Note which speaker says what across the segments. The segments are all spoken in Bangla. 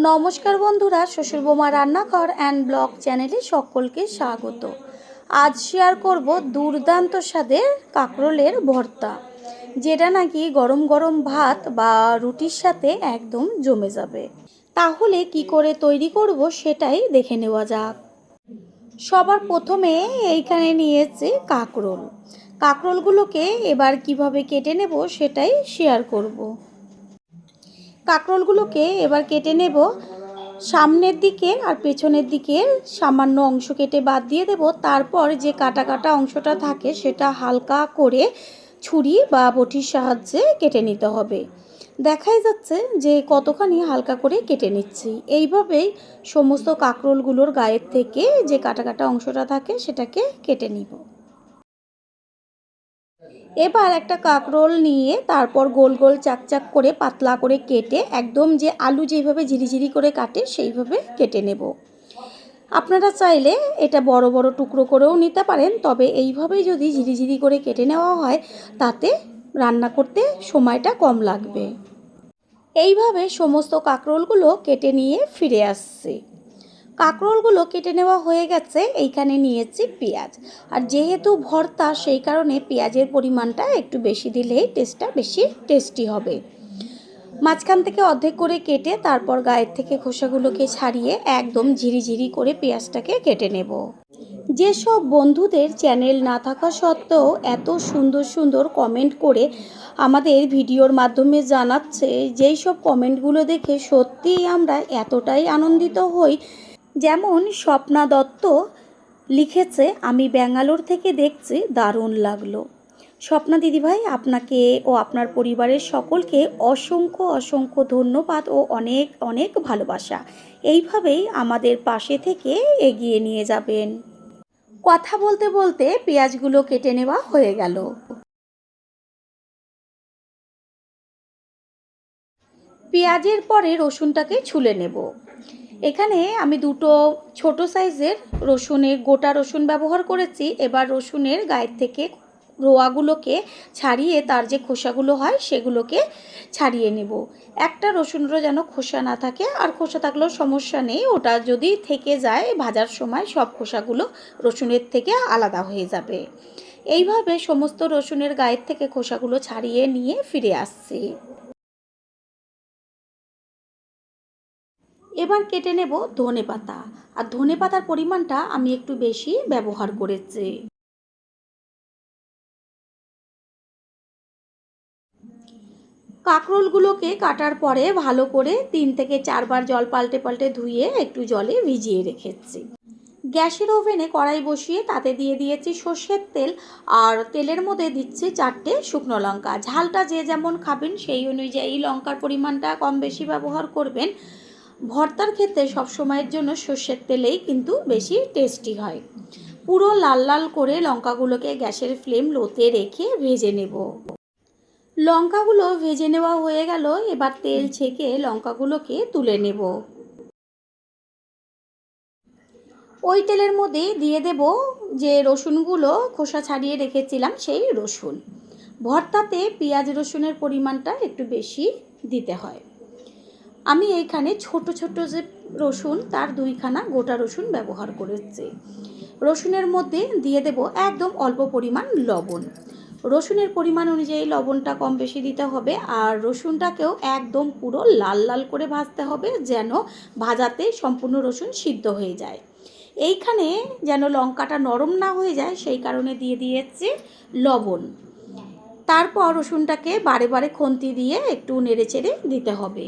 Speaker 1: নমস্কার বন্ধুরা, শ্বশুর বোমা রান্নাঘর অ্যান্ড ব্লগ চ্যানেলে সকলকে স্বাগত। আজ শেয়ার করব দুর্দান্ত স্বাদের কাঁকরোলের ভর্তা, যেটা নাকি গরম গরম ভাত বা রুটির সাথে একদম জমে যাবে। তাহলে কি করে তৈরি করব সেটাই দেখে নেওয়া যাক। সবার প্রথমে এইখানে নিয়েছি কাঁকরোল। কাঁকরোলগুলোকে এবার কিভাবে কেটে নেব সেটাই শেয়ার করব। কাঁকরোলগুলোকে এবার কেটে নেব। সামনের দিকে আর পেছনের দিকে সামান্য অংশ কেটে বাদ দিয়ে দেব। তারপর যে কাটা কাটা অংশটা থাকে সেটা হালকা করে ছুরি বা বটির সাহায্যে কেটে নিতে হবে। দেখাই যাচ্ছে যে কতখানি হালকা করে কেটে নিচ্ছি। এইভাবেই সমস্ত কাঁকরোলগুলোর গায়ের থেকে যে কাটা কাটা অংশটা থাকে সেটাকে কেটে নিব। এবার একটা কাঁকরোল নিয়ে তারপর গোল গোল চাকচাক করে পাতলা করে কেটে একদম যে আলু যেভাবে ঝিরিঝিরি করে কাটে সেইভাবে কেটে নেব। আপনারা চাইলে এটা বড় বড় টুকরো করেও নিতে পারেন, তবে এইভাবেই যদি ঝিরিঝিরি করে কেটে নেওয়া হয় তাতে রান্না করতে সময়টা কম লাগবে। এইভাবে সমস্ত কাঁকরোলগুলো কেটে নিয়ে ফিরে আসছে। কাঁকরোলগুলো কেটে নেওয়া হয়ে গেছে। এইখানে নিয়েছি পেঁয়াজ, আর যেহেতু ভর্তা সেই কারণে পেঁয়াজের পরিমাণটা একটু বেশি দিলেই টেস্টটা বেশি টেস্টি হবে। মাঝখান থেকে অর্ধেক করে কেটে তারপর গায়ের থেকে খোসাগুলোকে ছাড়িয়ে একদম ঝিরিঝিরি করে পেঁয়াজটাকে কেটে নেব। যেসব বন্ধুদের চ্যানেল না থাকা সত্ত্বেও এত সুন্দর সুন্দর কমেন্ট করে আমাদের ভিডিওর মাধ্যমে জানাচ্ছে, যেই সব কমেন্টগুলো দেখে সত্যিই আমরা এতটাই আনন্দিত হই। যেমন স্বপ্না দত্ত লিখেছে, আমি ব্যাঙ্গালোর থেকে দেখছি, দারুণ লাগলো। স্বপ্না দিদিভাই, আপনাকে ও আপনার পরিবারের সকলকে অসংখ্য অসংখ্য ধন্যবাদ ও অনেক অনেক ভালোবাসা। এইভাবেই আমাদের পাশে থেকে এগিয়ে নিয়ে যাবেন। কথা বলতে বলতে পেঁয়াজগুলো কেটে নেওয়া হয়ে গেল। পেঁয়াজের পরে রসুনটাকে ছুলে নেব। এখানে আমি দুটো ছোট সাইজের রসুনের গোটা রসুন ব্যবহার করেছি। এবার রসুনের গায়ের থেকে রোয়াগুলোকে ছাড়িয়ে তার যে খোসাগুলো হয় সেগুলোকে ছাড়িয়ে নেব। একটা রসুনেরও যেন খোসা না থাকে, আর খোসা থাকলেও সমস্যা নেই, ওটা যদি থেকে যায় ভাজার সময় সব খোসাগুলো রসুনের থেকে আলাদা হয়ে যাবে। এইভাবে সমস্ত রসুনের গায়ের থেকে খোসাগুলো ছাড়িয়ে নিয়ে ফিরে আসছি। এবার কেটে নেব ধনেপাতা, আর ধনেপাতার পরিমাণটা আমি একটু বেশি ব্যবহার করেছি। কাঁকরোলগুলোকে কাটার পরে ভালো করে 3 থেকে 4 বার জল পাল্টে পাল্টে ধুয়ে একটু জলে ভিজিয়ে রেখেছি। গ্যাসের ওভেনে কড়াই বসিয়ে তাতে দিয়ে দিয়েছি সর্ষের তেল, আর তেলের মধ্যে দিচ্ছি 4টে শুকনো লঙ্কা। ঝালটা যে যেমন খাবেন সেই অনুযায়ী লঙ্কার পরিমাণটা কম বেশি ব্যবহার করবেন। ভর্তার ক্ষেত্রে সবসময়ের জন্য সর্ষের তেলেই কিন্তু বেশি টেস্টি হয়। পুরো লাল লাল করে লঙ্কাগুলোকে গ্যাসের ফ্লেম লোতে রেখে ভেজে নেব। লঙ্কাগুলো ভেজে নেওয়া হয়ে গেল। এবার তেল ছেঁকে লঙ্কাগুলোকে তুলে নেব। ওই তেলের মধ্যে দিয়ে দেব যে রসুনগুলো খোসা ছাড়িয়ে রেখেছিলাম সেই রসুন। ভর্তাতে পেঁয়াজ রসুনের পরিমাণটা একটু বেশি দিতে হয়। আমি এইখানে ছোট ছোট যে রসুন তার 2খানা গোটা রসুন ব্যবহার করেছি। রসুনের মধ্যে দিয়ে দেব একদম অল্প পরিমাণ লবণ। রসুনের পরিমাণ অনুযায়ী লবণটা কম বেশি দিতে হবে, আর রসুনটাকেও একদম পুরো লাল লাল করে ভাজতে হবে, যেন ভাজাতে সম্পূর্ণ রসুন সিদ্ধ হয়ে যায়। এইখানে যেন লঙ্কাটা নরম না হয়ে যায় সেই কারণে দিয়ে দিয়েছি লবণ। তারপর রসুনটাকে বারে বারে খুন্তি দিয়ে একটু নেড়েচেড়ে দিতে হবে।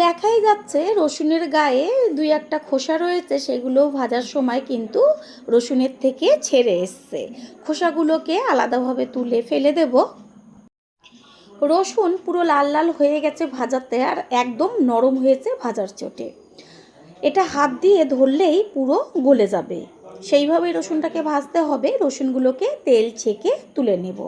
Speaker 1: দেখাই যাচ্ছে রসুনের গায়ে 2-1টা খোসা রয়েছে, সেগুলো ভাজার সময় কিন্তু রসুনের থেকে ছেড়ে এসছে। খোসাগুলোকে আলাদাভাবে তুলে ফেলে দেব। রসুন পুরো লাল লাল হয়ে গেছে ভাজাতে, আর একদম নরম হয়েছে ভাজার চোটে। এটা হাত দিয়ে ধরলেই পুরো গলে যাবে, সেইভাবেই রসুনটাকে ভাজতে হবে। রসুনগুলোকে তেল ছেঁকে তুলে নেব।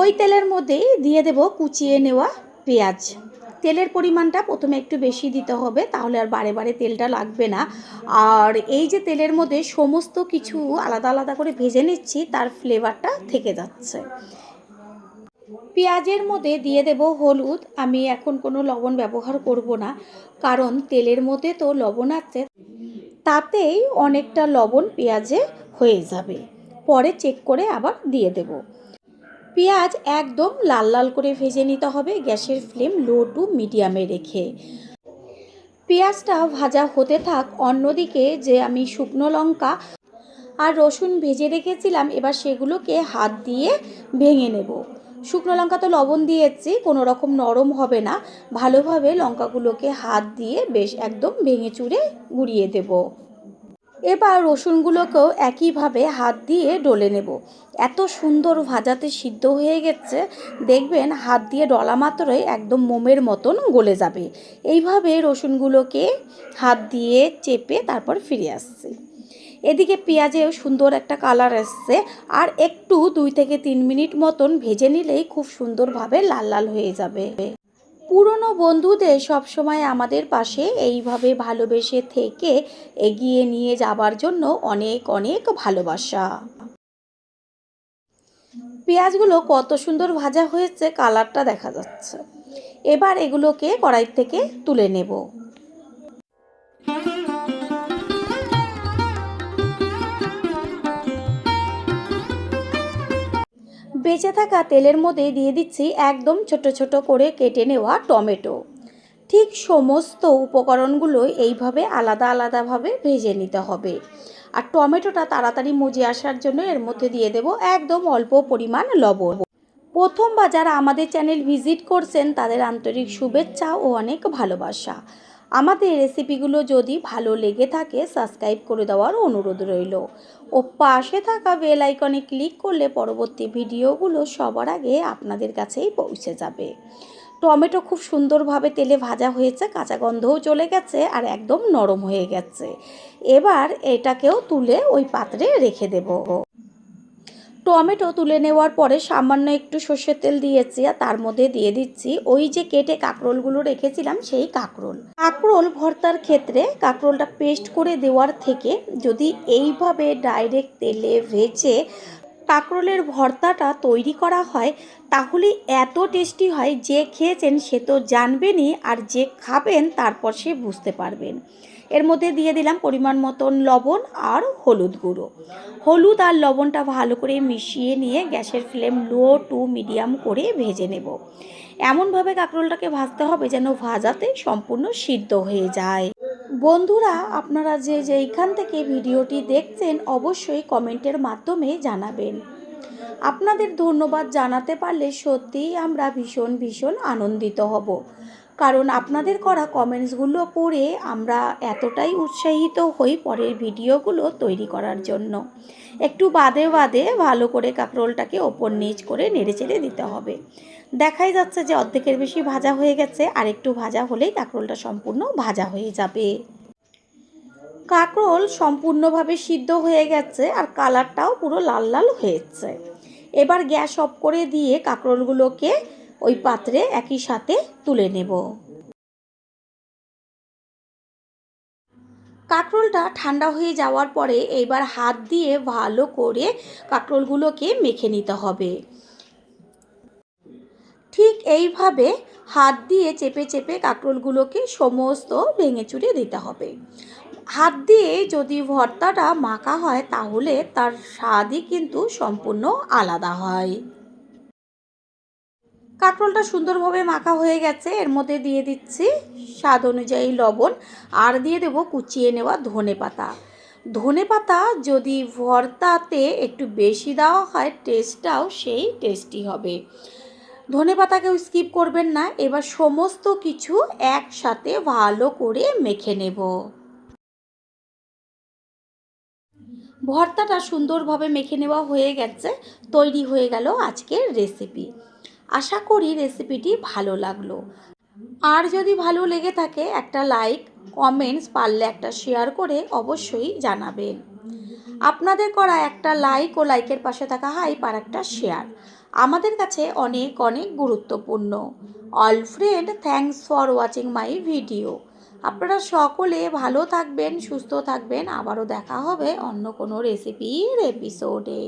Speaker 1: ওই তেলের মধ্যেই দিয়ে দেব কুচিয়ে নেওয়া পেঁয়াজ। তেলের পরিমাণটা প্রথমে একটু বেশি দিতে হবে, তাহলে আর বারে বারে তেলটা লাগবে না। আর এই যে তেলের মধ্যে সমস্ত কিছু আলাদা আলাদা করে ভেজে নিচ্ছি, তার ফ্লেভারটা থেকে যাচ্ছে। পেঁয়াজের মধ্যে দিয়ে দেব হলুদ। আমি এখন কোনো লবণ ব্যবহার করব না, কারণ তেলের মধ্যে তো লবণ আছে, তাতেই অনেকটা লবণ পেঁয়াজে হয়ে যাবে। পরে চেক করে আবার দিয়ে দেব। পেঁয়াজ একদম লাল লাল করে ভেজে নিতে হবে, গ্যাসের ফ্লেম লো টু মিডিয়ামে রেখে। পেঁয়াজটা ভাজা হতে থাক, অন্যদিকে যে আমি শুকনো লঙ্কা আর রসুন ভেজে রেখেছিলাম, এবার সেগুলোকে হাত দিয়ে ভেঙে নেব। শুকনো লঙ্কা তো লবণ দিয়েছি, কোনো রকম নরম হবে না। ভালোভাবে লঙ্কাগুলোকে হাত দিয়ে বেশ একদম ভেঙে চুরে গুঁড়িয়ে দেব। এবার রসুনগুলোকেও একইভাবে হাত দিয়ে ডলে নেব। এত সুন্দর ভাজাতে সিদ্ধ হয়ে গেছে, দেখবেন হাত দিয়ে ডলা মাত্রই একদম মোমের মতন গলে যাবে। এইভাবে রসুনগুলোকে হাত দিয়ে চেপে তারপর ফিরে আসছি। এদিকে পেঁয়াজেও সুন্দর একটা কালার আসছে, আর একটু 2 থেকে 3 মিনিট মতন ভেজে নিলেই খুব সুন্দরভাবে লাল লাল হয়ে যাবে। পুরনো বন্ধুদের সবসময় আমাদের পাশে এইভাবে ভালোবেসে থেকে এগিয়ে নিয়ে যাবার জন্য অনেক অনেক ভালোবাসা। পেঁয়াজগুলো কত সুন্দর ভাজা হয়েছে, কালারটা দেখা যাচ্ছে। এবার এগুলোকে কড়াই থেকে তুলে নেব। বেঁচে থাকা তেলের মধ্যে দিয়ে দিচ্ছি একদম ছোট ছোট করে কেটে নেওয়া টমেটো। ঠিক সমস্ত উপকরণগুলো এইভাবে আলাদা আলাদাভাবে ভেজে নিতে হবে। আর টমেটোটা তাড়াতাড়ি মজে আসার জন্য এর মধ্যে দিয়ে দেব একদম অল্প পরিমাণ লবণ। প্রথমবার যারা আমাদের চ্যানেল ভিজিট করছেন তাদের আন্তরিক শুভেচ্ছা ও অনেক ভালোবাসা। আমাদের রেসিপিগুলো যদি ভালো লেগে থাকে সাবস্ক্রাইব করে দেওয়ার অনুরোধ রইল, ও পাশে থাকা বেল আইকনে ক্লিক করলে পরবর্তী ভিডিওগুলো সবার আগে আপনাদের কাছেই পৌঁছে যাবে। টমেটো খুব সুন্দরভাবে তেলে ভাজা হয়েছে, কাঁচা গন্ধও চলে গেছে আর একদম নরম হয়ে গেছে। এবার এটাকেও তুলে ওই পাত্রে রেখে দেব। টমেটো তুলে নেওয়ার পরে সামান্য একটু সর্ষের তেল দিয়েছি, আর তার মধ্যে দিয়ে দিচ্ছি ওই যে কেটে কাঁকরোলগুলো রেখেছিলাম সেই কাঁকরোল ভর্তার ক্ষেত্রে কাঁকরোলটা পেস্ট করে দেওয়ার থেকে যদি এইভাবে ডাইরেক্ট তেলে ভেজে কাঁকরোলের ভর্তাটা তৈরি করা হয়, তাহলে এত টেস্টি হয়, যে খেয়েছেন সে তো জানবেনই, আর যে খাবেন তারপর সে বুঝতে পারবেন। এর মধ্যে দিয়ে দিলাম পরিমাণ মতন লবণ আর হলুদ গুঁড়ো। হলুদ আর লবণটা ভালো করে মিশিয়ে নিয়ে গ্যাসের ফ্লেম লো টু মিডিয়াম করে ভেজে নেব। এমনভাবে কাঁকরোলটাকে ভাজতে হবে যেন ভাজাতে সম্পূর্ণ সিদ্ধ হয়ে যায়। বন্ধুরা, আপনারা যে যেইখান থেকে ভিডিওটি দেখছেন অবশ্যই কমেন্টের মাধ্যমে জানাবেন। আপনাদের ধন্যবাদ জানাতে পারলে সত্যিই আমরা ভীষণ ভীষণ আনন্দিত হব, কারণ আপনাদের করা কমেন্টসগুলো পড়ে আমরা এতটাই উৎসাহিত হই পরের ভিডিওগুলো তৈরি করার জন্য। একটু বাদে বাদে ভালো করে কাঁকরোলটাকে ওপর নিচ করে নেড়েচেড়ে দিতে হবে। দেখাই যাচ্ছে যে অর্ধেকের বেশি ভাজা হয়ে গেছে, আর একটু ভাজা হলেই কাঁকরোলটা সম্পূর্ণ ভাজা হয়ে যাবে। কাঁকরোল সম্পূর্ণভাবে সিদ্ধ হয়ে গেছে আর কালারটাও পুরো লাল লাল হয়েছে। এবার গ্যাস অফ করে দিয়ে কাঁকরোলগুলোকে ওই পাত্রে একই সাথে তুলে নেব। কাঁকরোলটা ঠান্ডা হয়ে যাওয়ার পরে এবার হাত দিয়ে ভালো করে কাঁকরোলগুলোকে মেখে নিতে হবে। ঠিক এইভাবে হাত দিয়ে চেপে চেপে কাঁকরোলগুলোকে সমস্ত ভেঙে চুরে দিতে হবে। হাত দিয়ে যদি ভর্তাটা মাখা হয় তাহলে তার স্বাদই কিন্তু সম্পূর্ণ আলাদা হয়। কাঁকরোলটা সুন্দরভাবে মাখা হয়ে গেছে, এর মধ্যে দিয়ে দিচ্ছি স্বাদ অনুযায়ী লবণ, আর দিয়ে দেব কুচিয়ে নেওয়া ধনেপাতা। ধনেপাতা যদি ভর্তাতে একটু বেশি দেওয়া হয় টেস্টটাও সেই টেস্টি হবে। ধনেপাতাকেও স্কিপ করবেন না। এবার সমস্ত কিছু একসাথে ভালো করে মেখে নেব। ভর্তাটা সুন্দরভাবে মেখে নেওয়া হয়ে গেছে, তৈরি হয়ে গেল আজকের রেসিপি। আশা করি রেসিপিটি ভালো লাগলো। আর যদি ভালো লেগে থাকে একটা লাইক, কমেন্টস, পারলে একটা শেয়ার করে অবশ্যই জানাবেন। আপনাদের করা একটা লাইক ও লাইকের পাশে থাকা হাইপ আর একটা শেয়ার আমাদের কাছে অনেক অনেক গুরুত্বপূর্ণ। All friend, thanks for watching my video. আপনারা সকলে ভালো থাকবেন, সুস্থ থাকবেন। আবারও দেখা হবে অন্য কোনো রেসিপির এপিসোডে।